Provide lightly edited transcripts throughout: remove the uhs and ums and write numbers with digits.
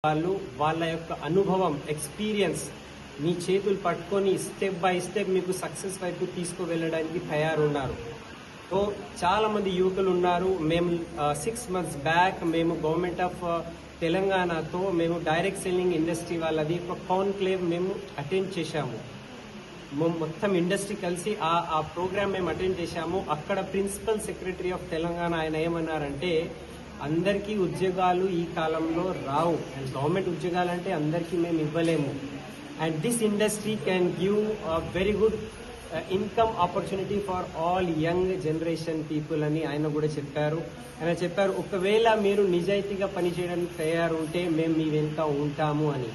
వాళ్ళు వాళ్ళ యొక్క అనుభవం ఎక్స్పీరియన్స్ మీ చేతులు పట్టుకొని స్టెప్ బై స్టెప్ మీకు సక్సెస్ వైపు తీసుకువెళ్ళడానికి తయారున్నారు. సో చాలా మంది యువకులు ఉన్నారు. మేము 6 months బ్యాక్ మేము గవర్నమెంట్ ఆఫ్ తెలంగాణతో మేము డైరెక్ట్ సెల్లింగ్ ఇండస్ట్రీ వాళ్ళది ఒక కాన్క్లేవ్ మేము అటెండ్ చేశాము. మొత్తం ఇండస్ట్రీ కలిసి ఆ ప్రోగ్రామ్ మేము అటెండ్ చేశాము. అక్కడ ప్రిన్సిపల్ సెక్రటరీ ఆఫ్ తెలంగాణ ఆయన ఏమన్నారంటే, అందరికీ ఉద్యోగాలు ఈ కాలంలో రావు, అండ్ గవర్నమెంట్ ఉద్యోగాలు అంటే అందరికీ మేము ఇవ్వలేము, and this industry can give very good income opportunity for all young generation people అని ఆయన కూడా చెప్పారు. ఆయన చెప్పారు, ఒకవేళ మీరు నిజాయితీగా పనిచేయడానికి తయారు ఉంటే మేము మీ వెనుక ఉంటాము అని.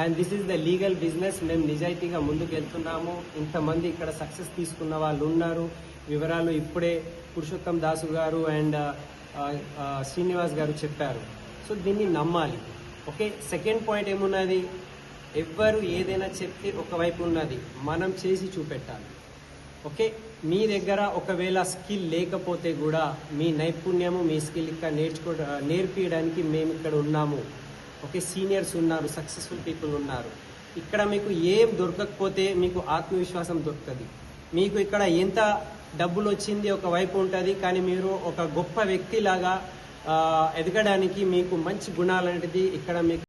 And this is the legal business. మేము నిజాయితీగా ముందుకు వెళ్తున్నాము. ఇంతమంది ఇక్కడ సక్సెస్ తీసుకున్న వాళ్ళు ఉన్నారు. వివరాలు ఇప్పుడే పురుషోత్తం దాసు గారు అండ్ శ్రీనివాస్ గారు చెప్పారు. సో దీన్ని నమ్మాలి. ఓకే, సెకండ్ పాయింట్ ఏమున్నది, ఎవ్వరు ఏదైనా చెప్తే ఒకవైపు ఉన్నది, మనం చేసి చూపెట్టాలి. ఓకే, మీ దగ్గర ఒకవేళ స్కిల్ లేకపోతే కూడా మీ నైపుణ్యము మీ స్కిల్ ఇక్కడ నేర్పించడానికి మేము ఇక్కడ ఉన్నాము. ఓకే, సీనియర్స్ ఉన్నారు, సక్సెస్ఫుల్ పీపుల్ ఉన్నారు. ఇక్కడ మీకు ఏం దొరకకపోతే మీకు ఆత్మవిశ్వాసం దొరుకుతుంది. మీకు ఇక్కడ ఎంత డబ్బులు వచ్చింది ఒకవైపు ఉంటుంది, కానీ మీరు ఒక గొప్ప వ్యక్తిలాగా ఎదగడానికి మీకు మంచి గుణాలనేది ఇక్కడ మీకు